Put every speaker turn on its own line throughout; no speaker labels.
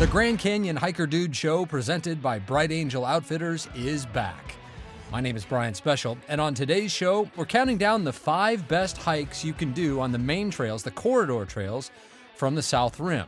The Grand Canyon Hiker Dude Show, presented by Bright Angel Outfitters, is back. My name is Brian Special, and on today's show, we're counting down the 5 best hikes you can do on the main trails, the corridor trails, from the South Rim.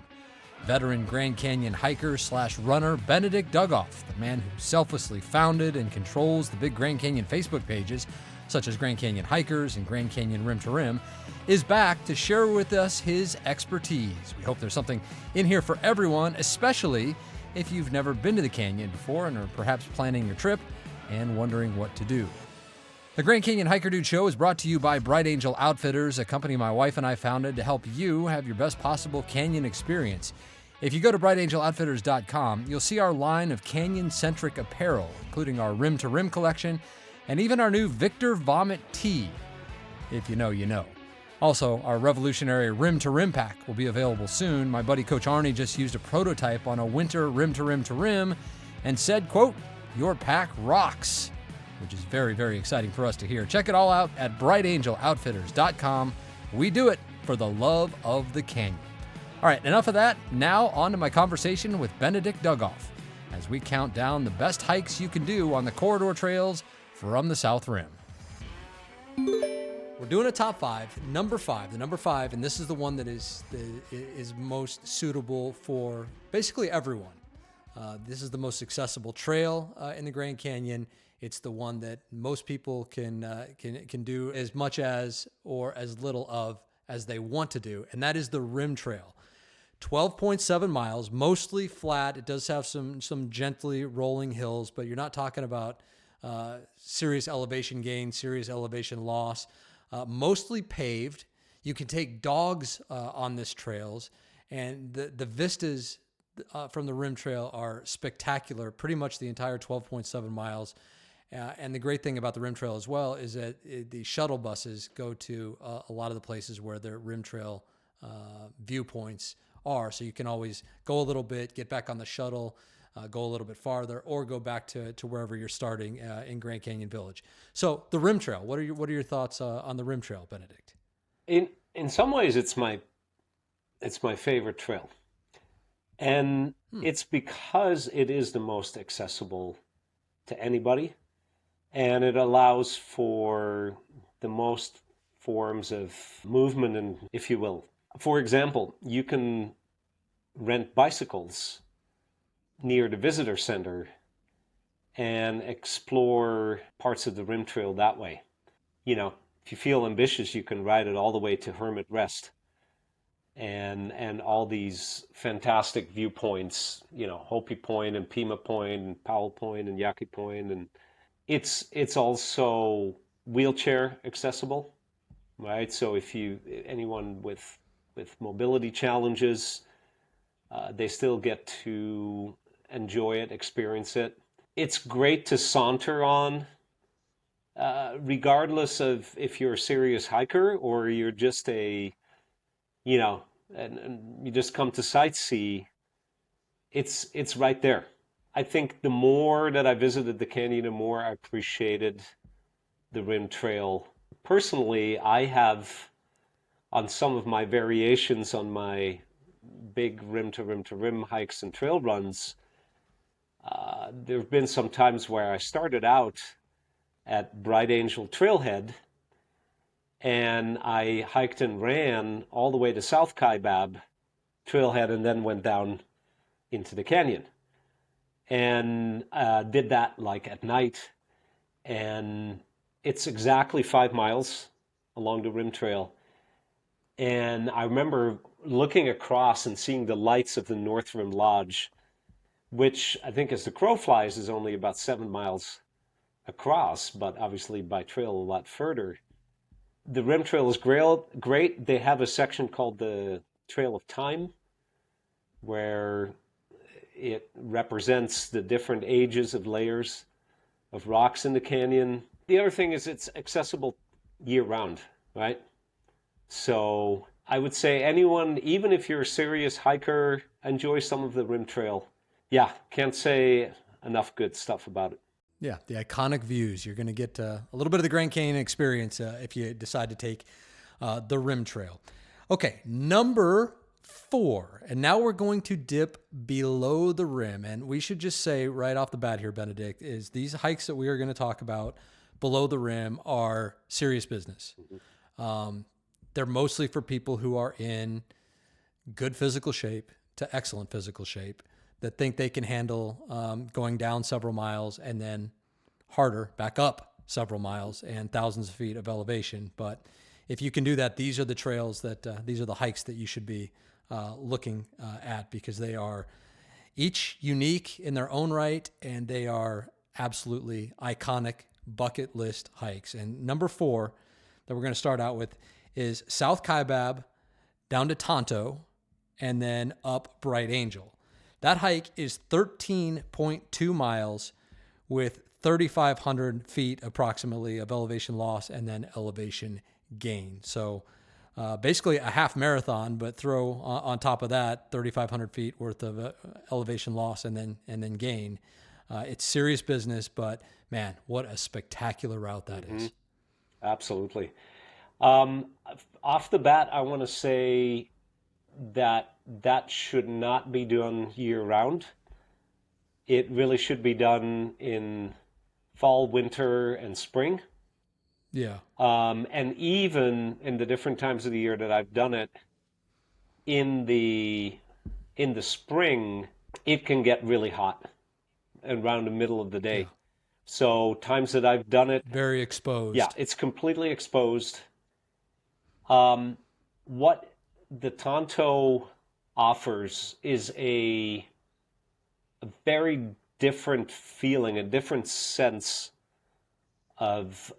Veteran Grand Canyon hiker/runner Benedict Dughoff, the man who selflessly founded and controls the big Grand Canyon Facebook pages, such as Grand Canyon Hikers and Grand Canyon Rim to Rim, is back to share with us his expertise. We hope there's something in here for everyone, especially if you've never been to the canyon before and are perhaps planning your trip and wondering what to do. The Grand Canyon Hiker Dude Show is brought to you by Bright Angel Outfitters, a company my wife and I founded to help you have your best possible canyon experience. If you go to brightangeloutfitters.com, you'll see our line of canyon-centric apparel, including our Rim to Rim collection and even our new Victor Vomit tee. If you know, you know. Also, our revolutionary Rim to Rim pack will be available soon. My buddy Coach Arnie just used a prototype on a winter Rim to Rim to Rim and said, quote, "Your pack rocks," which is very, very exciting for us to hear. Check it all out at brightangeloutfitters.com. We do it for the love of the canyon. All right, enough of that. Now on to my conversation with Benedict Dughoff as we count down the best hikes you can do on the corridor trails from the South Rim. We're doing a top 5, the number 5, and this is the one that is most suitable for basically everyone. This is the most accessible trail in the Grand Canyon. It's the one that most people can do as much as or as little of as they want to do, and that is the Rim Trail. 12.7 miles, mostly flat. It does have some gently rolling hills, but you're not talking about serious elevation gain, serious elevation loss. Mostly paved. You can take dogs on this trails, and the vistas from the Rim Trail are spectacular, pretty much the entire 12.7 miles. And the great thing about the Rim Trail as well is that the shuttle buses go to a lot of the places where the Rim Trail viewpoints are. So you can always go a little bit, get back on the shuttle, go a little bit farther, or go back to wherever you're starting in Grand Canyon Village. So the Rim Trail, what are your thoughts on the Rim Trail, Benedict?
In some ways, it's my favorite trail, and it's because it is the most accessible to anybody, and it allows for the most forms of movement, and if you will, for example, you can rent bicycles near the visitor center and explore parts of the Rim Trail that way. You know, if you feel ambitious, you can ride it all the way to Hermit Rest and all these fantastic viewpoints, you know, Hopi Point and Pima Point and Powell Point and Yaqui Point. And it's also wheelchair accessible, right? So if anyone with mobility challenges, they still get to enjoy it, experience it. It's great to saunter on, regardless of if you're a serious hiker or you're just and you just come to sightsee. It's right there. I think the more that I visited the canyon, the more I appreciated the Rim Trail. Personally, I have, on some of my variations on my big rim to rim hikes and trail runs, there have been some times where I started out at Bright Angel Trailhead and I hiked and ran all the way to South Kaibab Trailhead and then went down into the canyon and did that like at night. And it's exactly 5 miles along the Rim Trail. And I remember looking across and seeing the lights of the North Rim Lodge, which I think as the crow flies is only about 7 miles across, but obviously by trail a lot further. The Rim Trail is great. They have a section called the Trail of Time, where it represents the different ages of layers of rocks in the canyon. The other thing is it's accessible year-round, right? So I would say anyone, even if you're a serious hiker, enjoy some of the Rim Trail. Yeah, can't say enough good stuff about it.
Yeah, the iconic views. You're going to get a little bit of the Grand Canyon experience if you decide to take the Rim Trail. Okay, number 4. And now we're going to dip below the rim. And we should just say right off the bat here, Benedict, is these hikes that we are going to talk about below the rim are serious business. They're mostly for people who are in good physical shape to excellent physical shape, that think they can handle going down several miles and then harder, back up several miles and thousands of feet of elevation. But if you can do that, these are the trails that, these are the hikes that you should be looking at, because they are each unique in their own right, and they are absolutely iconic bucket list hikes. And number 4 that we're going to start out with is South Kaibab down to Tonto and then up Bright Angel. That hike is 13.2 miles with 3,500 feet approximately of elevation loss and then elevation gain. So basically a half marathon, but throw on top of that 3,500 feet worth of elevation loss and then gain. It's serious business, but man, what a spectacular route that is.
Absolutely. Off the bat, I want to say that should not be done year round. It really should be done in fall, winter, and spring.
Yeah.
And even in the different times of the year that I've done it, in the spring, it can get really hot around the middle of the day.
Yeah.
So times that I've done it,
Very exposed.
yeah, it's completely exposed. What the Tonto offers is a very different feeling, a different sense of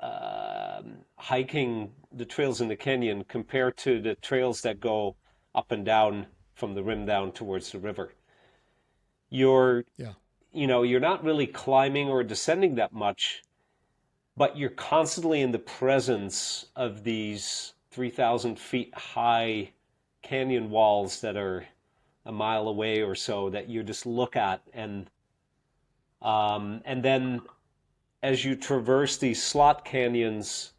hiking the trails in the canyon compared to the trails that go up and down from the rim down towards the river. You're not really climbing or descending that much, but you're constantly in the presence of these 3,000 feet high canyon walls that are a mile away or so that you just look at, and then as you traverse these slot canyons,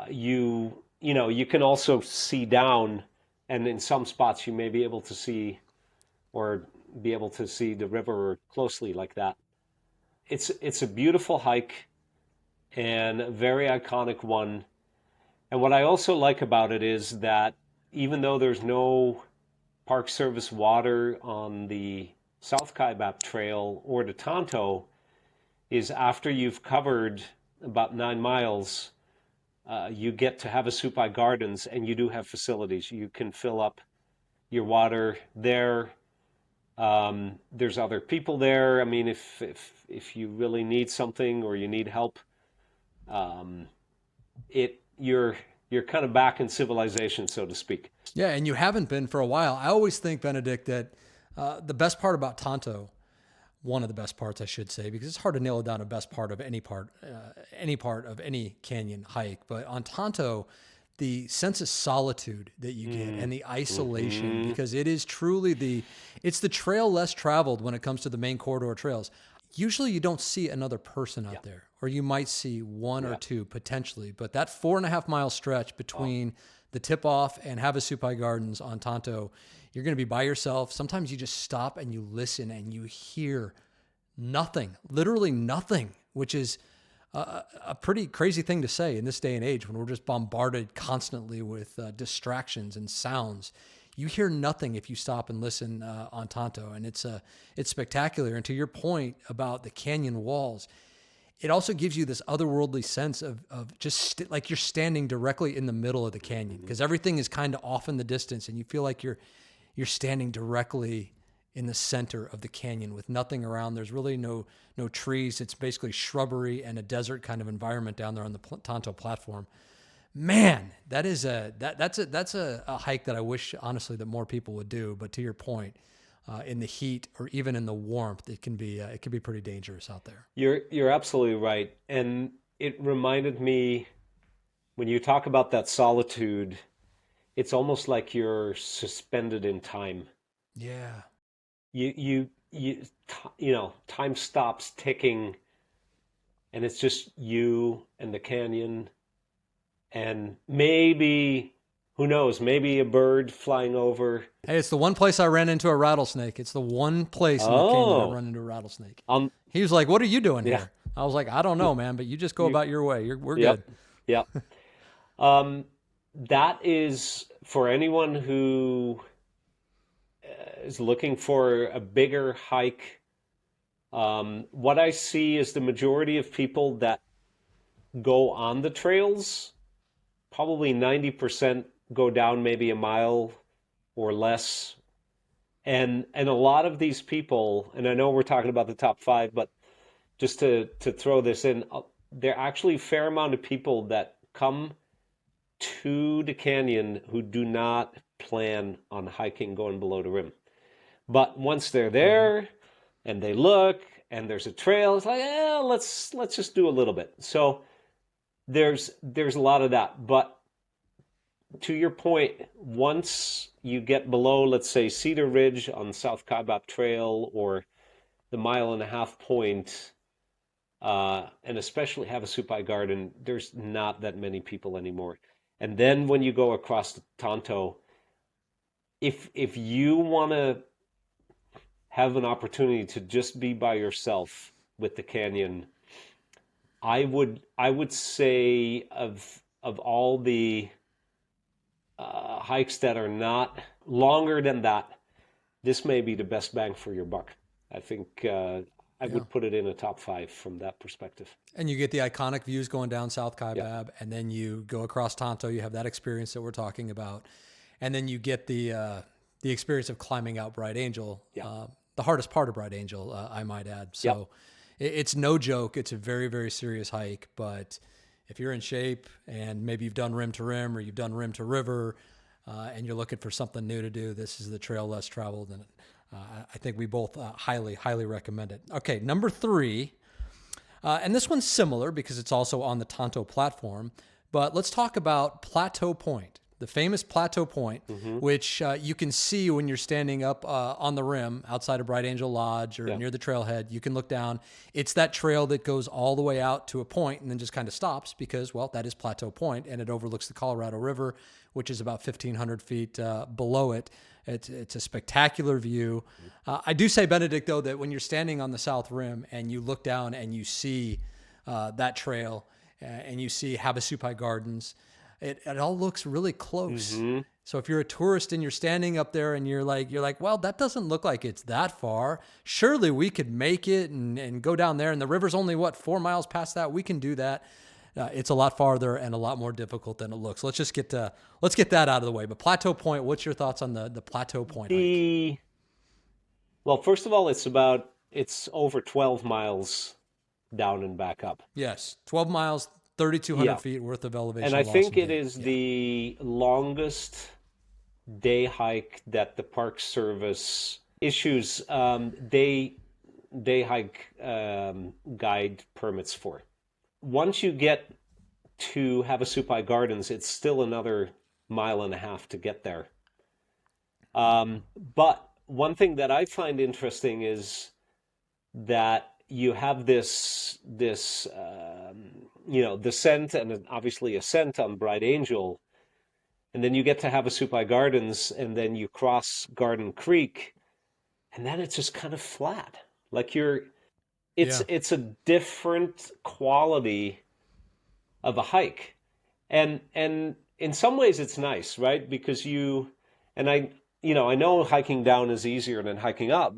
you can also see down, and in some spots you may be able to see the river closely like that. It's a beautiful hike and a very iconic one. And what I also like about it is that even though there's no Park Service water on the South Kaibab Trail or the Tonto, is after you've covered about 9 miles, you get to Havasupai Gardens, and you do have facilities. You can fill up your water there. There's other people there. I mean, if you really need something or you need help, you're kind of back in civilization, so to speak.
Yeah, and you haven't been for a while. I always think, Benedict, that the best part about Tonto, one of the best parts, I should say, because it's hard to nail it down a best part of any part of any canyon hike. But on Tonto, the sense of solitude that you get and the isolation, because it is truly it's the trail less traveled when it comes to the main corridor trails. Usually you don't see another person out there, or you might see one or two potentially, but that 4.5 mile stretch between the tip off and Havasupai Gardens on Tonto, you're going to be by yourself. Sometimes you just stop and you listen and you hear nothing, literally nothing, which is a pretty crazy thing to say in this day and age when we're just bombarded constantly with distractions and sounds. You hear nothing if you stop and listen on Tonto, and it's spectacular. And to your point about the canyon walls, it also gives you this otherworldly sense of just like you're standing directly in the middle of the canyon, because everything is kind of off in the distance, and you feel like you're standing directly in the center of the canyon with nothing around. There's really no trees. It's basically shrubbery and a desert kind of environment down there on the Tonto platform. Man, that's a hike that I wish honestly that more people would do. But to your point, in the heat or even in the warmth, it can be pretty dangerous out there.
You're absolutely right, and it reminded me when you talk about that solitude, it's almost like you're suspended in time.
Yeah.
You time stops ticking, and it's just you and the canyon, and maybe who knows, maybe a bird flying over.
Hey, it's the one place I ran into a rattlesnake. It's the one place in the canyon I run into a rattlesnake. He was like, "What are you doing
Yeah.
here?" I was like, "I don't know, man, but you just go about your way. We're
Yep.
good."
Yep. That is for anyone who is looking for a bigger hike. What I see is the majority of people that go on the trails, probably 90% go down maybe a mile or less. And a lot of these people, and I know we're talking about the top 5, but just to throw this in, there are actually a fair amount of people that come to the canyon who do not plan on hiking going below the rim. But once they're there and they look and there's a trail, it's like, let's just do a little bit. So there's a lot of that. But to your point, once you get below, let's say, Cedar Ridge on South Kaibab Trail or the 1.5 point, and especially Havasupai Garden, there's not that many people anymore. And then when you go across the Tonto, if you want to have an opportunity to just be by yourself with the canyon, I would say of all the hikes that are not longer than that, this may be the best bang for your buck. I think I would put it in a top 5 from that perspective.
And you get the iconic views going down South Kaibab, and then you go across Tonto. You have that experience that we're talking about, and then you get the experience of climbing out Bright Angel, the hardest part of Bright Angel, I might add. So it's no joke. It's a very, very serious hike. But if you're in shape and maybe you've done rim to rim or you've done rim to river, and you're looking for something new to do, this is the trail less traveled, and I think we both highly, highly recommend it. Okay, number 3. And this one's similar because it's also on the Tonto platform, but let's talk about Plateau Point, the famous Plateau Point, which you can see when you're standing up on the rim outside of Bright Angel Lodge or near the trailhead. You can look down. It's that trail that goes all the way out to a point and then just kind of stops because, well, that is Plateau Point, and it overlooks the Colorado River, which is about 1,500 feet below it. It's a spectacular view. I do say, Benedict, though, that when you're standing on the South Rim and you look down and you see that trail and you see Havasupai Gardens, it all looks really close. So if you're a tourist and you're standing up there and you're like, well, that doesn't look like it's that far. Surely we could make it and go down there. And the river's only, 4 miles past that? We can do that. It's a lot farther and a lot more difficult than it looks. Let's get that out of the way. But Plateau Point, what's your thoughts on the Plateau Point hike?
Well, first of all, it's over 12 miles down and back up.
Yes, 12 miles, 3,200 feet worth of elevation.
And I think it is the longest day hike that the Park Service issues day hike guide permits for. Once you get to Havasupai Gardens, it's still another 1.5 miles to get there. But one thing that I find interesting is that you have this descent and obviously ascent on Bright Angel, and then you get to Havasupai Gardens, and then you cross Garden Creek, and then it's just kind of flat. Like it's a different quality of a hike. And in some ways it's nice, right? Because I know hiking down is easier than hiking up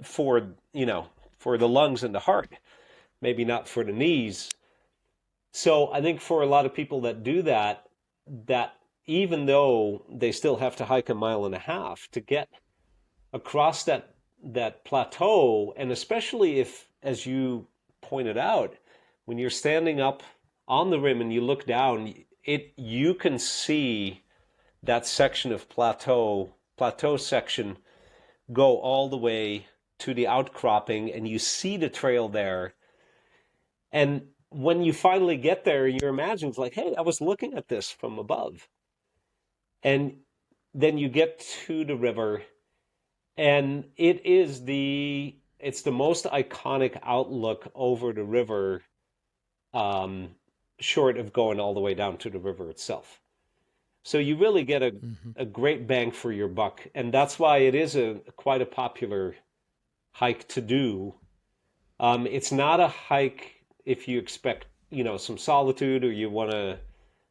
for the lungs and the heart, maybe not for the knees. So I think for a lot of people that do that even though they still have to hike 1.5 miles to get across that plateau, and especially if, as you pointed out, when you're standing up on the rim and you look down, you can see that section of plateau section go all the way to the outcropping, and you see the trail there. And when you finally get there, your imagination's like, hey, I was looking at this from above. And then you get to the river, and it's the most iconic outlook over the river, short of going all the way down to the river itself. So you really get
Hmm.
a great bang for your buck. And that's why it is a quite a popular hike to do. It's not a hike if you expect, some solitude or you want to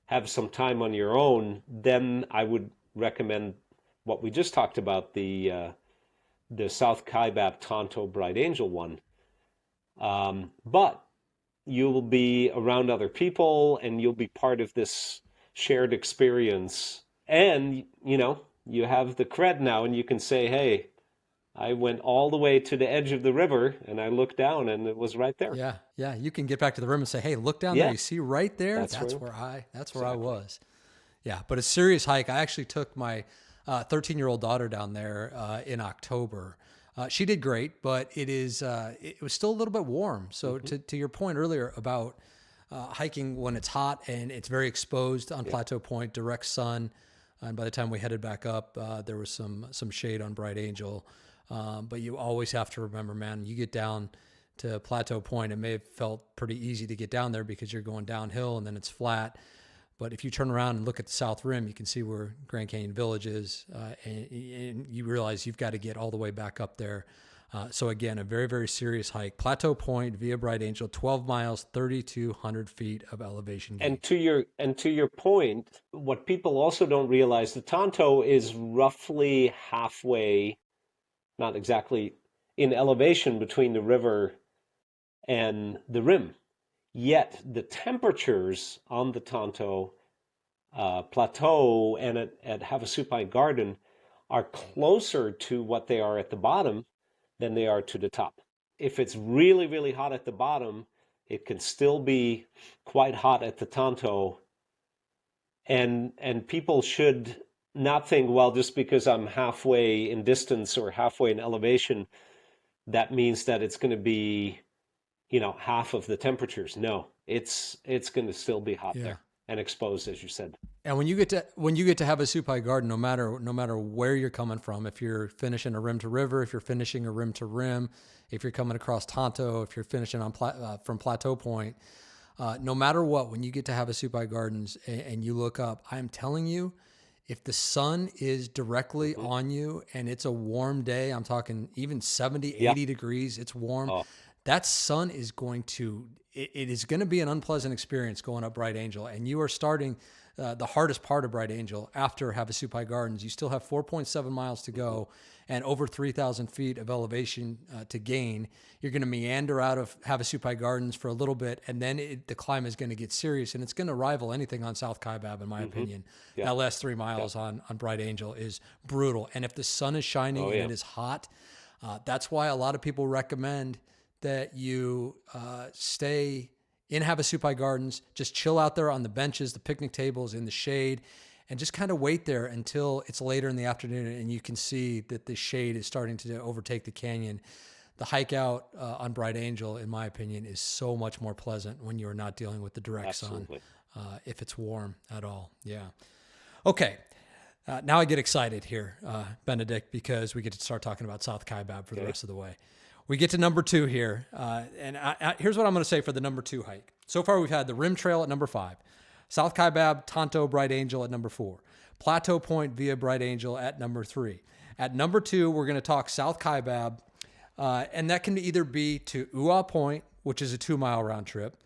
have some time on your own, then I would recommend what we just talked about, the South Kaibab Tonto Bright Angel one. But you will be around other people and you'll be part of this shared experience. And, you have the cred now and you can say, hey, I went all the way to the edge of the river and I looked down and it was right there.
Yeah, yeah. You can get back to the rim and say, "Hey, look down there.
Yeah,
You see right there?
that's where,
That's where I
exactly.
was." Yeah, but a serious hike. I actually took my 13-year-old daughter down there in October. She did great, but it was still a little bit warm. So
Hmm.
to your point earlier about hiking when it's hot and it's very exposed on
Yeah.
Plateau Point, direct sun. And by the time we headed back up, there was some shade on Bright Angel. But you always have to remember, man, you get down to Plateau Point, it may have felt pretty easy to get down there because you're going downhill and then it's flat. But if you turn around and look at the South Rim, you can see where Grand Canyon Village is, and you realize you've got to get all the way back up there. So again, a very, very serious hike. Plateau Point via Bright Angel, 12 miles, 3,200 feet of elevation gain.
And to your point, what people also don't realize, the Tonto is roughly halfway, not exactly in elevation between the river and the rim. Yet the temperatures on the Tonto plateau and at Havasupai Garden are closer to what they are at the bottom than they are to the top. If it's really, really hot at the bottom, it can still be quite hot at the Tonto. And people should not think, well, just because I'm halfway in distance or halfway in elevation, that means that it's going to be, half of the temperatures. No, it's going to still be hot
Yeah.
there and exposed, as you said.
And when you get to Havasupai Garden, no matter where you're coming from, if you're finishing a rim to river, if you're finishing a rim to rim, if you're coming across Tonto, if you're finishing from Plateau Point, no matter what, when you get to Havasupai Gardens and you look up, I'm telling you, if the sun is directly
Hmm.
on you and it's a warm day, I'm talking even 70,
Yeah.
80 degrees, it's warm.
Oh,
That sun is it is going to be an unpleasant experience going up Bright Angel. And you are starting the hardest part of Bright Angel after Havasupai Gardens. You still have 4.7 miles to
hmm.
go and over 3,000 feet of elevation to gain. You're going to meander out of Havasupai Gardens for a little bit, and then the climb is going to get serious, and it's going to rival anything on South Kaibab, in my
Hmm.
opinion.
Yeah.
That last 3
Yeah.
miles on Bright Angel is brutal. And if the sun is shining
Oh,
and
yeah.
it is hot, that's why a lot of people recommend that you stay in Havasupai Gardens, just chill out there on the benches, the picnic tables, in the shade, and just kind of wait there until it's later in the afternoon and you can see that the shade is starting to overtake the canyon. The hike out on Bright Angel, in my opinion, is so much more pleasant when you're not dealing with the direct sun,
Absolutely.
if it's warm at all. Yeah. Okay. Now I get excited here, Benedict, because we get to start talking about South Kaibab for the
Okay.
rest of the way. We get to number 2 here, and here's what I'm going to say for the number 2 hike. So far, we've had the Rim Trail at number 5, South Kaibab, Tonto, Bright Angel at number 4, Plateau Point via Bright Angel at number 3. At number 2, we're going to talk South Kaibab, and that can either be to Uau Point, which is a 2-mile round trip,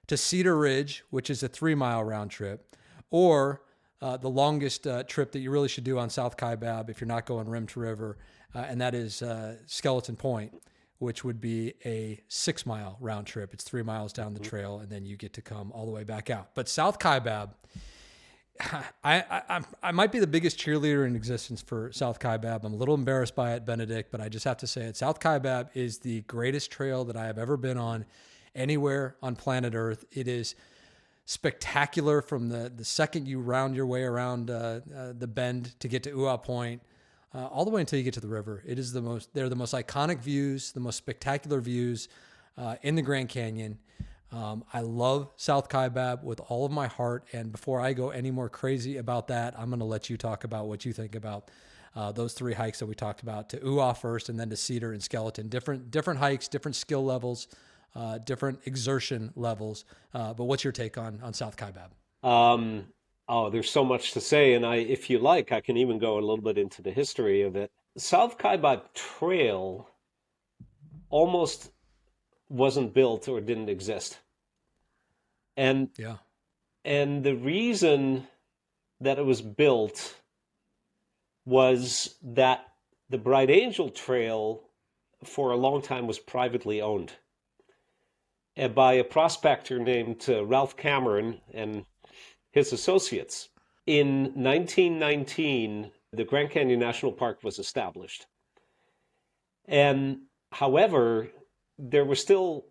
to Cedar Ridge, which is a 3-mile round trip, or the longest trip that you really should do on South Kaibab if you're not going rim to river, and that is Skeleton Point, which would be a 6-mile round trip. It's 3 miles down the
Hmm.
trail, and then you get to come all the way back out. But South Kaibab, I might be the biggest cheerleader in existence for South Kaibab. I'm a little embarrassed by it, Benedict, but I just have to say it. South Kaibab is the greatest trail that I have ever been on anywhere on planet Earth. It is spectacular from the second you round your way around the bend to get to Uau Point, all the way until you get to the river. They're the most iconic views, the most spectacular views in the Grand Canyon. I love South Kaibab with all of my heart. And before I go any more crazy about that, I'm going to let you talk about what you think about those 3 hikes that we talked about, to Uau first and then to Cedar and Skeleton. Different hikes, different skill levels, different exertion levels. But what's your take on South Kaibab?
Um, Oh, there's so much to say, and if you like, I can even go a little bit into the history of it. South Kaibab Trail almost wasn't built or didn't exist. And
Yeah.
and the reason that it was built was that the Bright Angel Trail for a long time was privately owned by a prospector named Ralph Cameron and his associates. In 1919, the Grand Canyon National Park was established. And however, there were still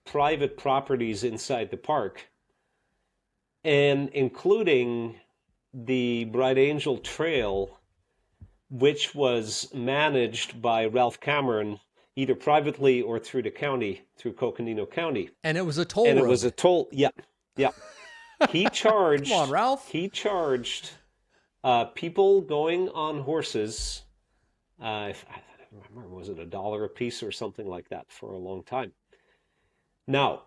private properties inside the park, and including the Bright Angel Trail, which was managed by Ralph Cameron, either privately or through the county, through Coconino County.
And it was a toll
And
road.
it was a toll, yeah, yeah. He charged.
Come on, Ralph.
He charged people going on horses. If I remember, was it $1 a piece or something like that for a long time? Now,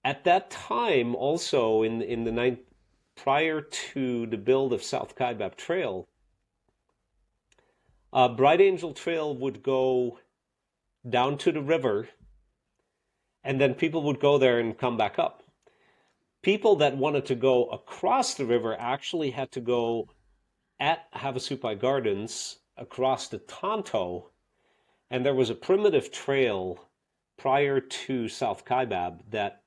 at that time, also in the night prior to the build of South Kaibab Trail, Bright Angel Trail would go down to the river, and then people would go there and come back up. People that wanted to go across the river actually had to go at Havasupai Gardens across the Tonto, and there was a primitive trail prior to South Kaibab that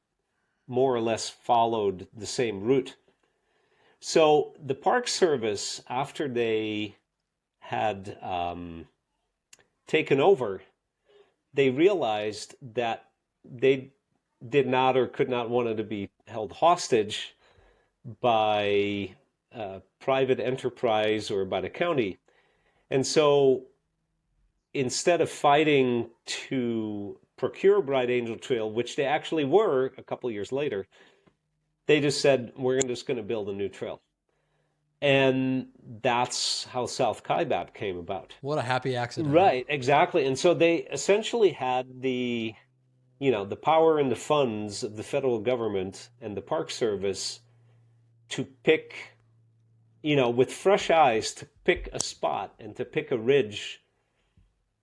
more or less followed the same route. So the Park Service, after they had taken over, they realized that they did not or could not want to be held hostage by private enterprise or by the county. And so instead of fighting to procure Bright Angel Trail, which they actually were a couple of years later, they just said, we're just going to build a new trail. And that's how South Kaibab came about.
What a happy accident.
Right, exactly. And so they essentially had the power and the funds of the federal government and the Park Service to pick, with fresh eyes, to pick a spot and to pick a ridge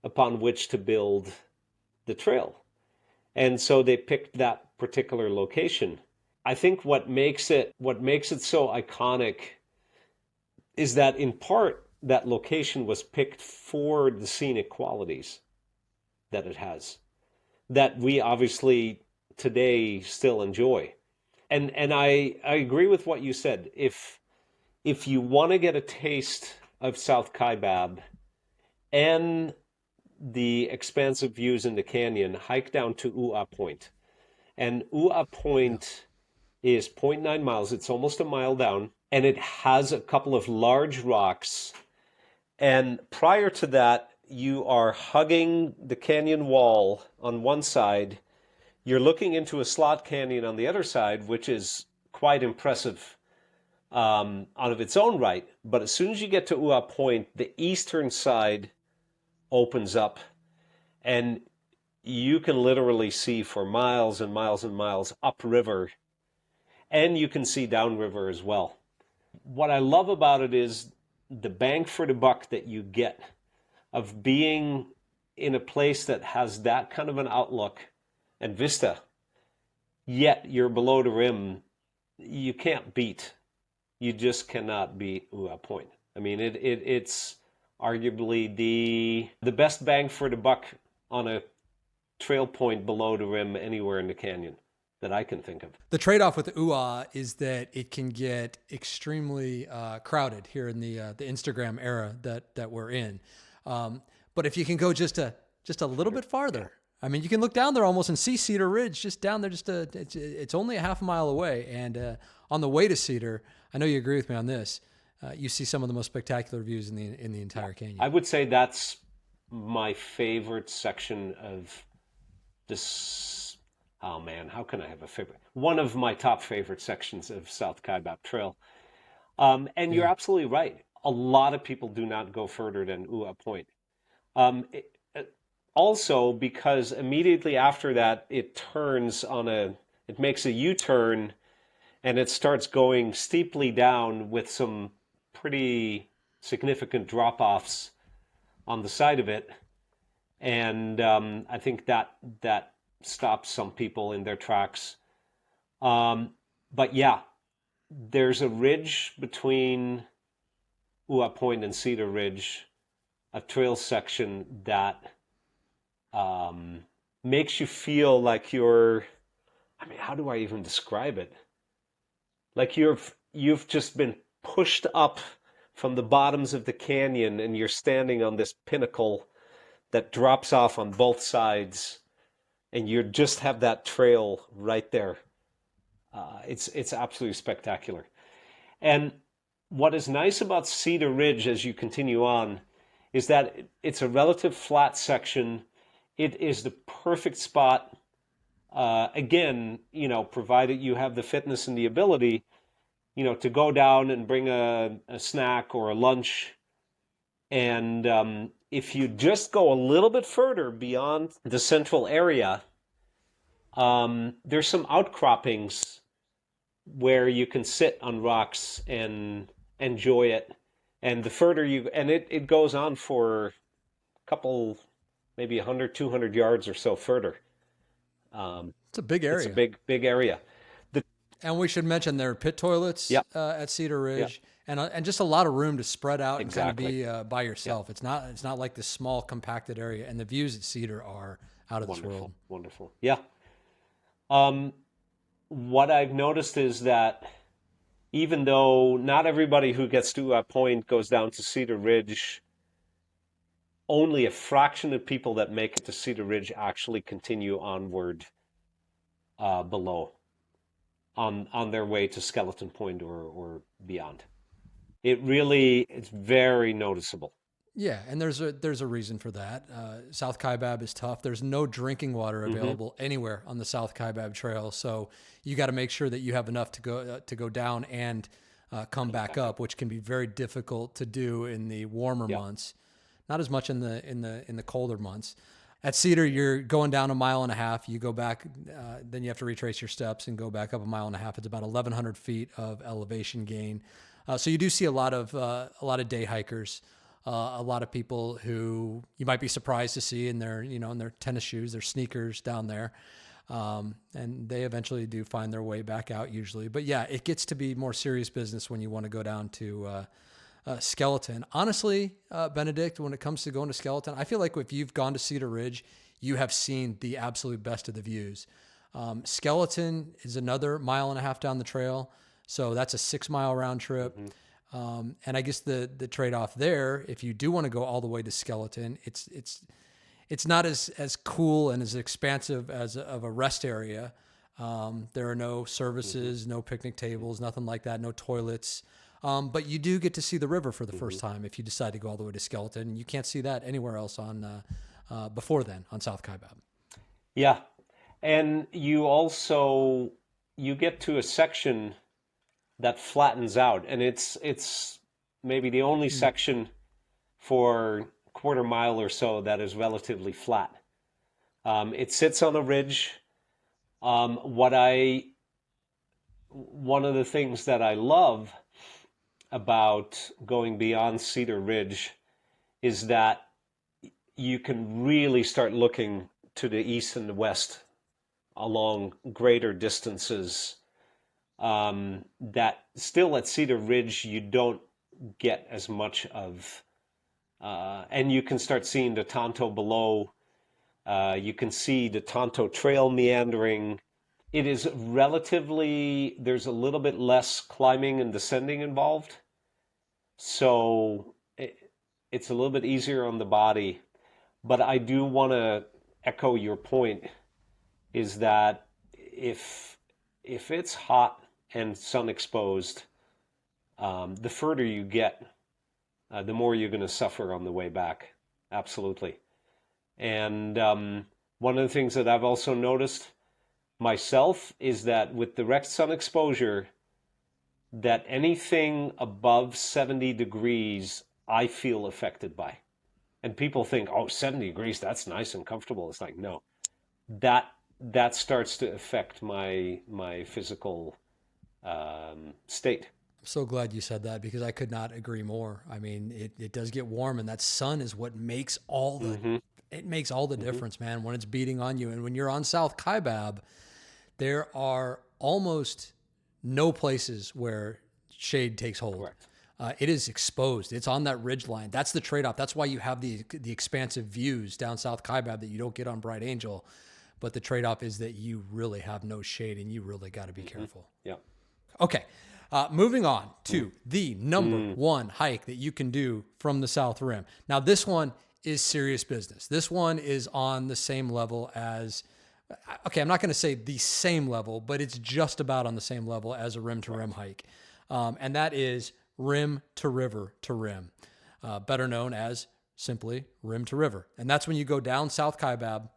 upon which to build the trail. And so they picked that particular location. I think what makes it so iconic is that in part that location was picked for the scenic qualities that it has, that we obviously today still enjoy. And I agree with what you said. If you want to get a taste of South Kaibab and the expansive views in the canyon, hike down to Ua Point. And Ua Point is 0.9 miles. It's almost a mile down. And it has a couple of large rocks. And prior to that, you are hugging the canyon wall on one side. You're looking into a slot canyon on the other side, which is quite impressive out of its own right. But as soon as you get to Ua Point, the eastern side opens up, and you can literally see for miles and miles and miles upriver, and you can see downriver as well. What I love about it is the bang for the buck that you get of being in a place that has that kind of an outlook and vista, yet you're below the rim. You can't beat. You just cannot beat Ua Point. I mean, it's arguably the best bang for the buck on a trail point below the rim anywhere in the canyon that I can think of.
The trade-off with Ua is that it can get extremely crowded here in the Instagram era that we're in. But if you can go just a little bit farther, I mean, you can look down there almost and see Cedar Ridge just down there. It's only a half a mile away. And on the way to Cedar, I know you agree with me on this. You see some of the most spectacular views in the entire canyon.
I would say that's my favorite section of this. Oh man, how can I have a favorite? One of my top favorite sections of South Kaibab Trail. And you're absolutely right. A lot of people do not go further than Ua Point. Also, because immediately after that, it makes a U-turn, and it starts going steeply down with some pretty significant drop-offs on the side of it. And I think that stops some people in their tracks. But yeah, there's a ridge between Uat Point and Cedar Ridge, a trail section that makes you feel like you're, I mean, how do I even describe it? Like you've just been pushed up from the bottoms of the canyon and you're standing on this pinnacle that drops off on both sides, and you just have that trail right there. It's absolutely spectacular. And what is nice about Cedar Ridge as you continue on is that it's a relative flat section. It is the perfect spot. Again, provided you have the fitness and the ability, to go down and bring a snack or a lunch. And if you just go a little bit further beyond the central area, there's some outcroppings where you can sit on rocks and enjoy it. And the further it goes on for a couple, maybe 100, 200 yards or so further.
It's a big area.
It's a big area.
And we should mention there are pit toilets at Cedar Ridge, and just a lot of room to spread out and kind of be by yourself. Yep. It's not like this small compacted area, and the views at Cedar are out of this world.
Wonderful. Yeah. What I've noticed is that even though not everybody who gets to a point goes down to Cedar Ridge, only a fraction of people that make it to Cedar Ridge actually continue onward below on their way to Skeleton Point or beyond. It's very noticeable.
Yeah, and there's a reason for that. South Kaibab is tough. There's no drinking water available anywhere on the South Kaibab Trail, so you got to make sure that you have enough to go down and come back up, which can be very difficult to do in the warmer months. Not as much in the colder months. At Cedar, you're going down 1.5 miles. You go back, then you have to retrace your steps and go back up 1.5 miles. It's about 1,100 feet of elevation gain. So you do see a lot of day hikers. A lot of people who you might be surprised to see in their tennis shoes, their sneakers down there. And they eventually do find their way back out usually. But yeah, it gets to be more serious business when you want to go down to Skeleton. Honestly, Benedict, when it comes to going to Skeleton, I feel like if you've gone to Cedar Ridge, you have seen the absolute best of the views. Skeleton is another 1.5 miles down the trail. So that's a 6-mile round trip. And I guess the trade-off there, if you do want to go all the way to Skeleton, it's not as cool and as expansive of a rest area. There are no services, no picnic tables, nothing like that, no toilets. But you do get to see the river for the first time if you decide to go all the way to Skeleton. You can't see that anywhere else before then on South Kaibab.
Yeah, and you get to a section that flattens out, and it's maybe the only section for a 1/4 mile or so that is relatively flat. It sits on a ridge. One of the things that I love about going beyond Cedar Ridge is that you can really start looking to the east and the west along greater distances that still at Cedar Ridge you don't get as much of. And you can start seeing the Tonto below. You can see the Tonto Trail meandering. It is there's a little bit less climbing and descending involved. So it's a little bit easier on the body. But I do want to echo your point, is that if it's hot and sun exposed, the further you get, the more you're going to suffer on the way back. Absolutely. And one of the things that I've also noticed myself is that with direct sun exposure, that anything above 70 degrees I feel affected by. And people think, 70 degrees, that's nice and comfortable. It's like, no, that starts to affect my physical state.
So glad you said that, because I could not agree more. I mean, it does get warm, and that sun is what makes all the
Mm-hmm.
it makes all the
Mm-hmm.
difference, man, when it's beating on you. And when you're on South Kaibab, there are almost no places where shade takes hold.
Correct.
It is exposed. It's on that ridge line. That's the trade-off. That's why you have the expansive views down South Kaibab that you don't get on Bright Angel. But the trade-off is that you really have no shade, and you really got to be careful.
Yeah.
Okay. Moving on to the number one hike that you can do from the South Rim. Now, this one is serious business. This one is on the same level as, okay, I'm not going to say the same level, but it's just about on the same level as a rim to rim hike. And that is rim to river to rim, better known as simply rim to river. And that's when you go down South Kaibab.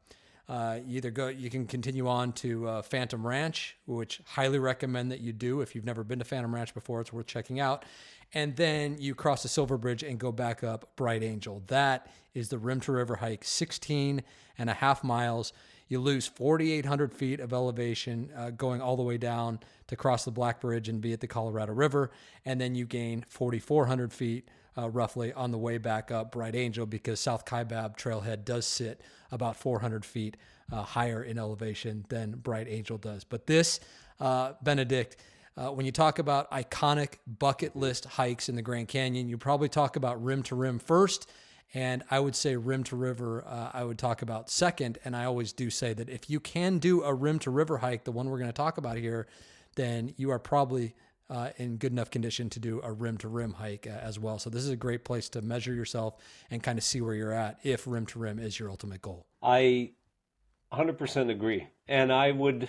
You can continue on to Phantom Ranch, which highly recommend that you do. If you've never been to Phantom Ranch before, it's worth checking out. And then you cross the Silver Bridge and go back up Bright Angel. That is the rim to river hike, 16.5 miles. You lose 4,800 feet of elevation going all the way down to cross the Black Bridge and be at the Colorado River. And then you gain 4,400 feet roughly on the way back up Bright Angel, because South Kaibab trailhead does sit about 400 feet higher in elevation than Bright Angel does. But this, Benedict, when you talk about iconic bucket list hikes in the Grand Canyon, you probably talk about rim to rim first. And I would say rim to river, I would talk about second. And I always do say that if you can do a rim to river hike, the one we're going to talk about here, then you are probably in good enough condition to do a rim to rim hike as well. So this is a great place to measure yourself and kind of see where you're at if rim to rim is your ultimate goal.
I 100% agree. And I would,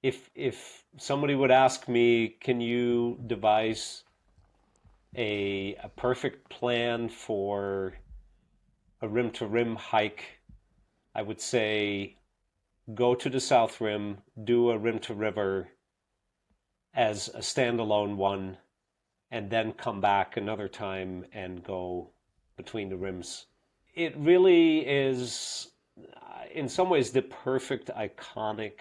if somebody would ask me, can you devise a perfect plan for a rim to rim hike, I would say go to the South Rim, do a rim to river as a standalone one, and then come back another time and go between the rims. It really is, in some ways, the perfect iconic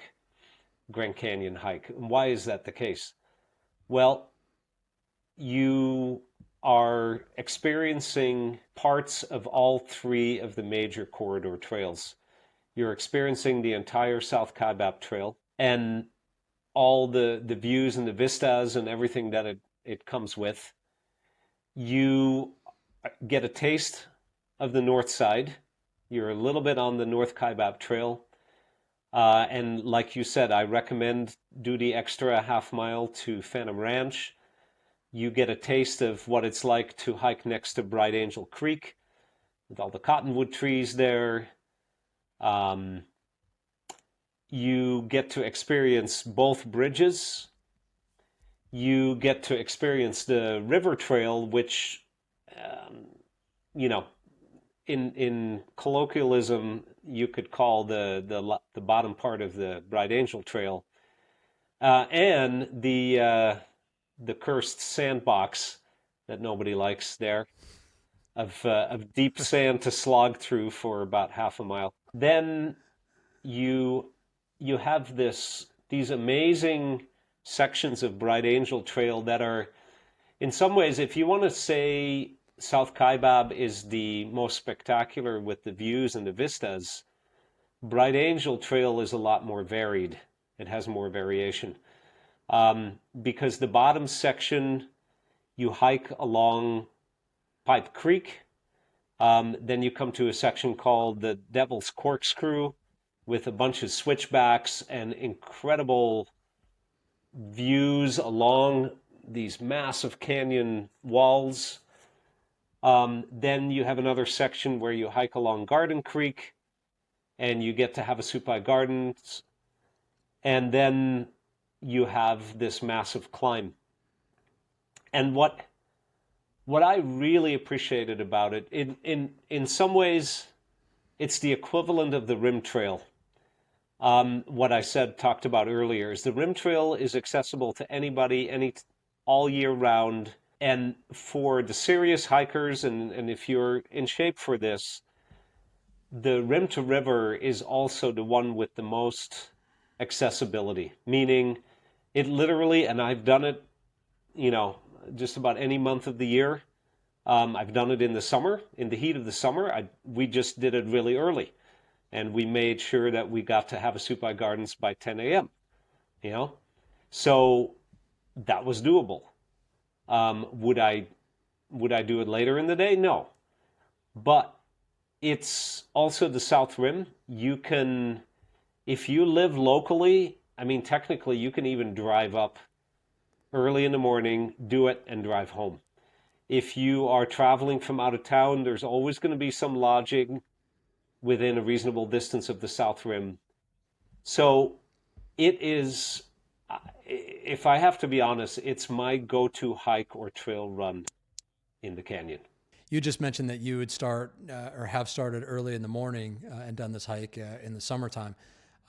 Grand Canyon hike. And why is that the case? Well, you are experiencing parts of all three of the major corridor trails. You're experiencing the entire South Kaibab Trail and all the views and the vistas and everything that it comes with. You get a taste of the north side. You're a little bit on the North Kaibab Trail. And like you said, I recommend do the extra half mile to Phantom Ranch. You get a taste of what it's like to hike next to Bright Angel Creek with all the cottonwood trees there. You get to experience both bridges. You get to experience the river trail, which, in colloquialism, you could call the bottom part of the Bright Angel Trail, and the cursed sandbox that nobody likes there, of deep sand to slog through for about half a mile. Then you have these amazing sections of Bright Angel Trail that are, in some ways, if you want to say South Kaibab is the most spectacular with the views and the vistas, Bright Angel Trail is a lot more varied. It has more variation. Because the bottom section, you hike along Pipe Creek. Then you come to a section called the Devil's Corkscrew with a bunch of switchbacks and incredible views along these massive canyon walls. Then you have another section where you hike along Garden Creek and you get to Havasupai Gardens. And then you have this massive climb. And what I really appreciated about it, in some ways, it's the equivalent of the Rim Trail. What I talked about earlier is the Rim Trail is accessible to anybody, all year round. And for the serious hikers, and if you're in shape for this, the Rim to River is also the one with the most accessibility, meaning It literally, and I've done it, just about any month of the year. I've done it in the summer, in the heat of the summer. We just did it really early, and we made sure that we got to Havasupai Gardens by 10 a.m. So that was doable. Would I do it later in the day? No, but it's also the South Rim. You can, if you live locally, I mean, technically, you can even drive up early in the morning, do it, and drive home. If you are traveling from out of town, there's always going to be some lodging within a reasonable distance of the South Rim. So it is, if I have to be honest, it's my go-to hike or trail run in the canyon.
You just mentioned that you would start or have started early in the morning and done this hike in the summertime.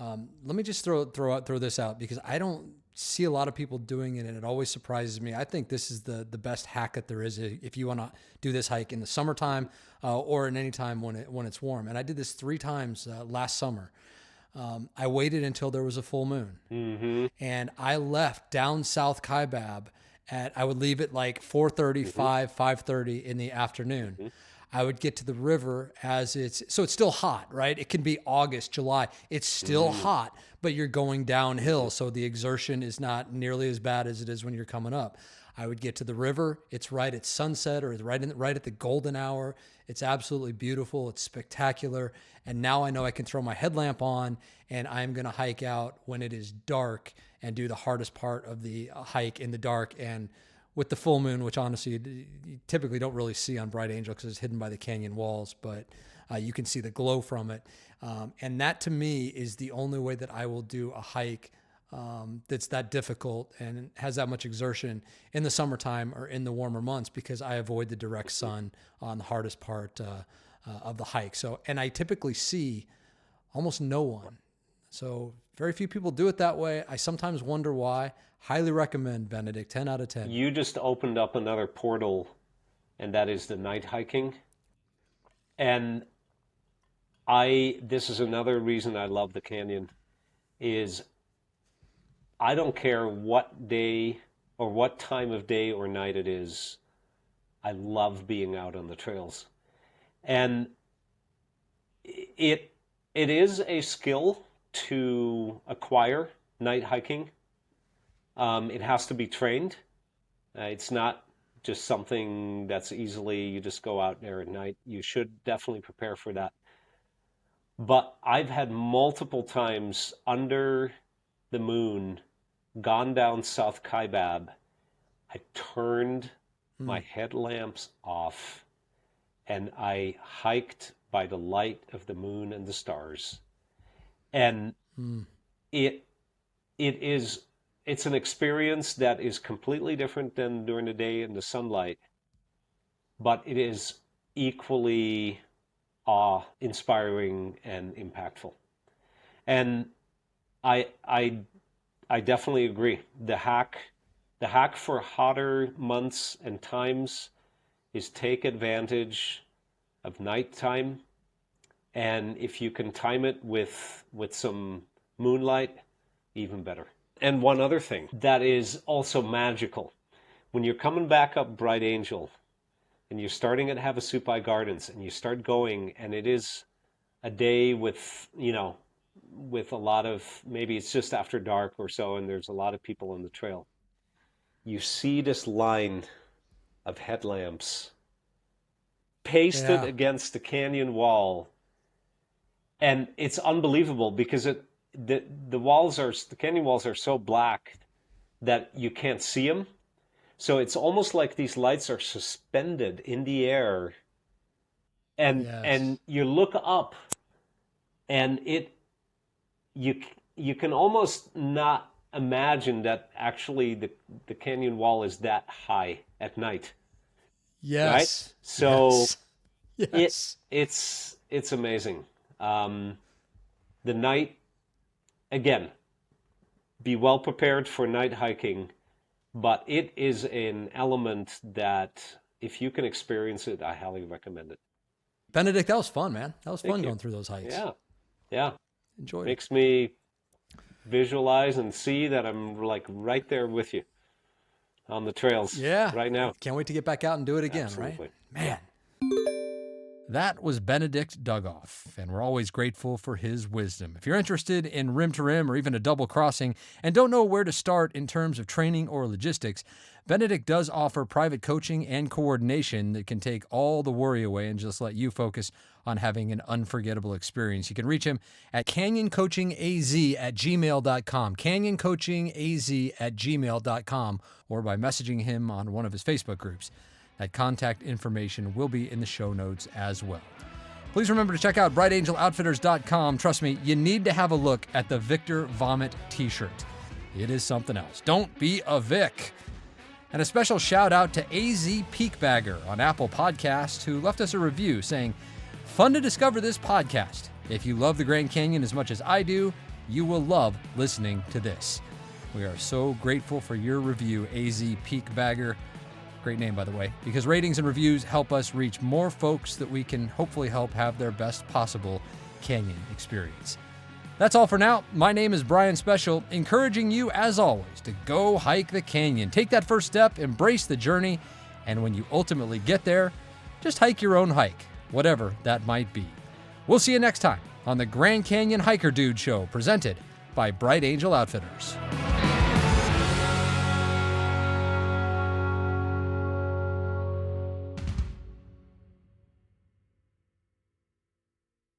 Let me just throw this out, because I don't see a lot of people doing it, and it always surprises me. I think this is the best hack that there is if you want to do this hike in the summertime or in any time when it's warm. And I did this 3 times last summer. I waited until there was a full moon, and I left down South Kaibab I would leave at like 4:30, 5:30 in the afternoon. I would get to the river so it's still hot, right? It can be August, July. It's still hot, but you're going downhill. So the exertion is not nearly as bad as it is when you're coming up. I would get to the river. It's right at sunset, or right at the golden hour. It's absolutely beautiful. It's spectacular. And now I know I can throw my headlamp on, and I'm going to hike out when it is dark and do the hardest part of the hike in the dark and with the full moon, which honestly you typically don't really see on Bright Angel because it's hidden by the canyon walls, but you can see the glow from it. And that to me is the only way that I will do a hike that's that difficult and has that much exertion in the summertime or in the warmer months, because I avoid the direct sun on the hardest part of the hike. So, and I typically see almost no one. So very few people do it that way. I sometimes wonder why. Highly recommend, Benedict, 10 out of 10.
You just opened up another portal, and that is the night hiking. And this is another reason I love the canyon, is I don't care what day or what time of day or night it is. I love being out on the trails. And it is a skill to acquire, night hiking. It has to be trained. It's not just something that's easily, you just go out there at night. You should definitely prepare for that. But I've had multiple times under the moon gone down South Kaibab. I turned my headlamps off and I hiked by the light of the moon and the stars. And it's an experience that is completely different than during the day in the sunlight, but it is equally awe-inspiring and impactful. And I definitely agree. The hack for hotter months and times is take advantage of nighttime, and if you can time it with some moonlight, even better. And one other thing that is also magical, when you're coming back up Bright Angel and you're starting at Havasupai Gardens and you start going, and it is a day with a lot of, maybe it's just after dark or so, and there's a lot of people on the trail. You see this line of headlamps pasted against the canyon wall, and it's unbelievable because the canyon walls are so black that you can't see them. So it's almost like these lights are suspended in the air, and you look up, and you can almost not imagine that actually the canyon wall is that high at night.
Yes.
Right? So
yes.
it's amazing. The night, again, be well prepared for night hiking, but it is an element that if you can experience it, I highly recommend it.
Benedict, that was fun, man. That was
Thank
fun
you.
going through those hikes.
Yeah.
Enjoyed
Makes me visualize and see that I'm like right there with you on the trails right now.
Can't wait to get back out and do it again,
Absolutely.
right? Man. That was Benedict Dughoff, and we're always grateful for his wisdom. If you're interested in rim-to-rim or even a double crossing and don't know where to start in terms of training or logistics, Benedict does offer private coaching and coordination that can take all the worry away and just let you focus on having an unforgettable experience. You can reach him at canyoncoachingaz@gmail.com, canyoncoachingaz@gmail.com, or by messaging him on one of his Facebook groups. That contact information will be in the show notes as well. Please remember to check out brightangeloutfitters.com. Trust me, you need to have a look at the Victor Vomit t-shirt. It is something else. Don't be a Vic. And a special shout out to AZ Peakbagger on Apple Podcasts, who left us a review saying, "Fun to discover this podcast. If you love the Grand Canyon as much as I do, you will love listening to this." We are so grateful for your review, AZ Peakbagger. Great name, by the way, because ratings and reviews help us reach more folks that we can hopefully help have their best possible canyon experience. That's all for now. My name is Brian Special, encouraging you, as always, to go hike the canyon. Take that first step, embrace the journey, and when you ultimately get there, just hike your own hike, whatever that might be. We'll see you next time on the Grand Canyon Hiker Dude Show, presented by Bright Angel Outfitters.